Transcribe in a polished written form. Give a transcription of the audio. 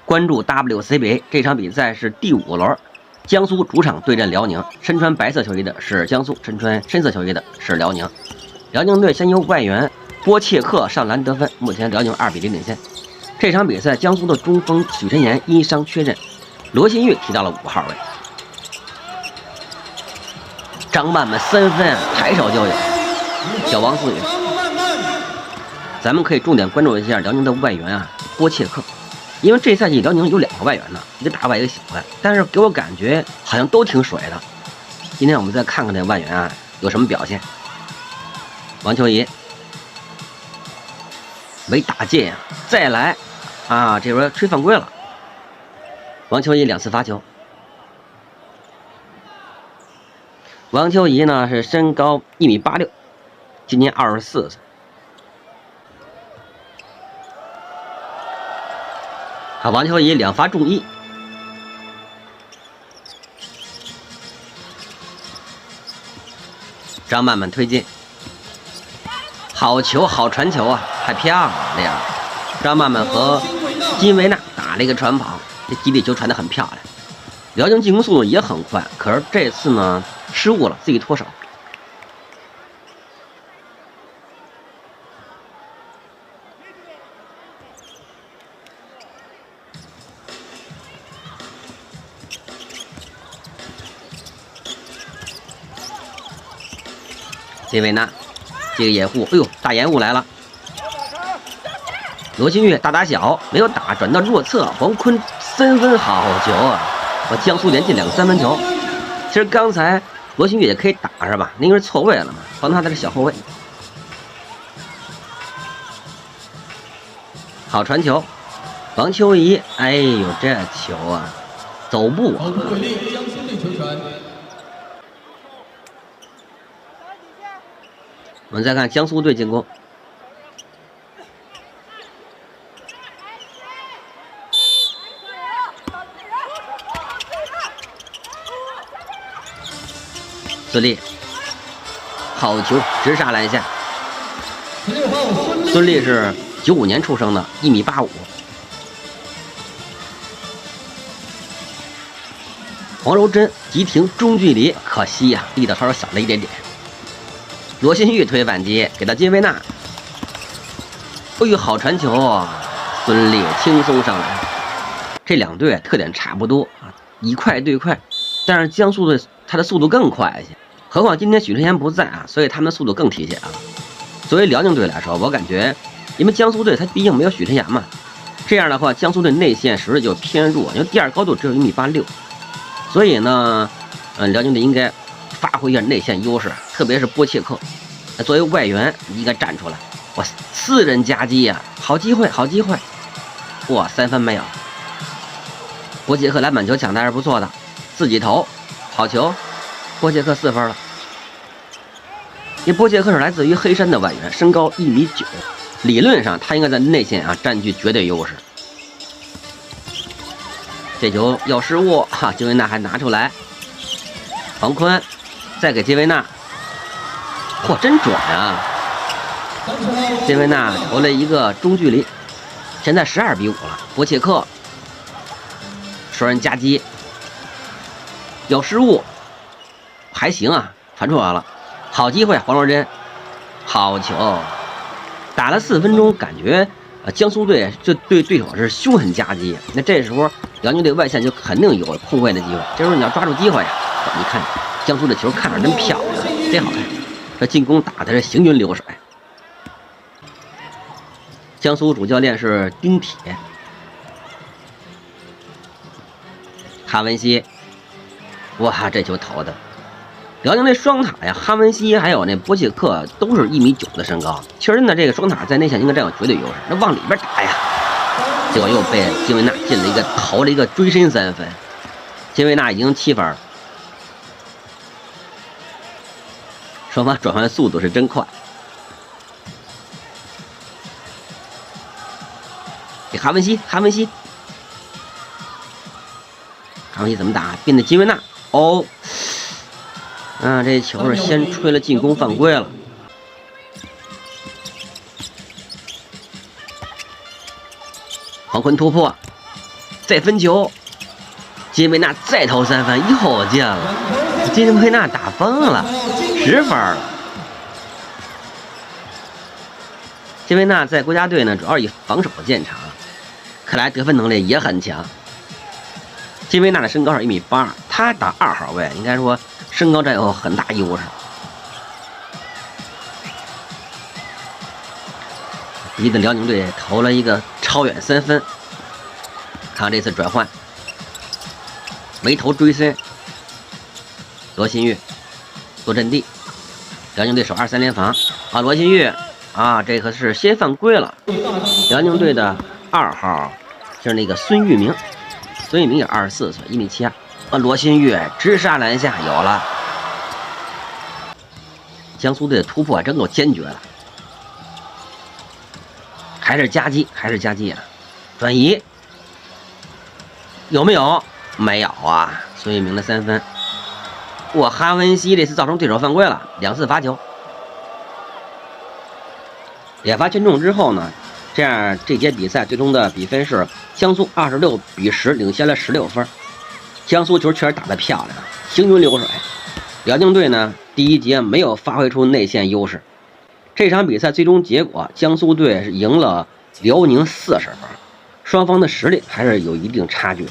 关注 WCBA 这场比赛是第5轮，江苏主场对阵辽宁，身穿白色球衣的是江苏，身穿深色球衣的是辽宁。辽宁队先由外援波切克上篮得分，目前辽宁2比0领先。这场比赛江苏的中锋许晨岩因伤缺阵，罗新玉提到了5号位。张曼曼3分，抬手就有，小王思雨。咱们可以重点关注一下辽宁的外援啊，波切克。因为这赛季辽宁有2个外援呢，一个大外一个小外，但是给我感觉好像都挺水的。今天我们再看看这外援啊有什么表现。王秋怡没打进呀，再来啊！这轮吹犯规了。王秋怡2次罚球。王秋怡呢是身高1.86米，今年24岁。好，王秋怡2罚中1。张曼曼推进，好球，好传球啊，太漂亮了！这样，张曼曼和金维娜打了一个传跑，这基地球传得很漂亮。辽宁进攻速度也很快，可是这次呢失误了，自己脱手。金维娜，这个掩护，哎呦，大掩护来了。罗新玉大小没有打，转到弱侧，黄坤3分，好球啊！我江苏连进2个3分球。其实刚才罗新玉也可以打是吧？那个是错位了嘛，帮他的是小后卫。好传球，王秋怡，哎呦，这球啊，走步啊！我们再看江苏队进攻，孙俪，好球，直杀篮下。孙俪是95年出生的，1.85米。黄柔珍急停中距离，可惜呀，力道稍稍小了一点点。罗新玉推反击，给到金维娜。哎呦，好传球啊！孙俪轻松上篮。这2队特点差不多啊，以快对快，但是江苏队他的速度更快一些。何况今天许晨岩不在啊，所以他们的速度更体现了。作为辽宁队来说，我感觉，因为江苏队他毕竟没有许晨岩嘛，这样的话，江苏队内线实力就偏弱，因为第2高度只有1.86米，所以呢，辽宁队应该发挥一下内线优势，特别是波切克，作为外援应该站出来。哇，4人夹击呀，好机会，好机会！哇，3分没有。波切克篮板球抢的还是不错的，自己投，好球！波切克4分了。因为波切克是来自于黑山的外援，身高1.9米，理论上他应该在内线啊占据绝对优势。这球要失误哈，金维娜还拿出来。黄坤再给金维娜，嚯，真准啊！金维娜投了一个中距离，现在12比5了。波切克双人夹击，有失误，还行啊，传出来了，好机会，黄柔珍，好球！打了4分钟，感觉江苏队就对对手是凶狠夹击。那这时候辽宁队外线就肯定有控卫的机会，这时候你要抓住机会呀！你看江苏的球看着真漂亮，真好看，这进攻打的是行云流水。江苏主教练是丁铁，哈文西，哇，这球投的！辽宁那双塔呀，哈文西还有那波切克都是1.9米的身高，其实呢，这个双塔在内线应该占有绝对优势，那往里边打呀，结果又被金维娜进了一个投了一个追身3分，金维娜已经7分了。双方转换速度是真快。给哈文西，哈文西怎么打？变得金维娜哦，这球是先吹了进攻犯规了。黄坤突破，再分球，金维纳再投3分，又进了，金维纳打疯了，10分了。金维纳在国家队呢，主要以防守见长，看来得分能力也很强。金维纳的身高是1.82米，他打2号位，应该说身高占有很大优势。逼得辽宁队投了一个超远3分。看这次转换，没头追身，罗新玉做阵地，辽宁队守2-3联防啊，罗新玉啊，这可是先犯规了。辽宁队的2号就是那个孙玉明，孙玉明也24岁，1.72米啊，罗新玉直杀篮下有了。江苏队的突破真够坚决的，还是夹击，啊！转移有没有？没有啊！孙玉明的3分，哇，哈文西这次造成对手犯规了，2次罚球，连罚全中之后呢，这样这节比赛最终的比分是江苏26-10领先了16分。江苏球确实打得漂亮，行云流水。辽宁队呢，第一节没有发挥出内线优势。这场比赛最终结果，江苏队是赢了辽宁40分，双方的实力还是有一定差距。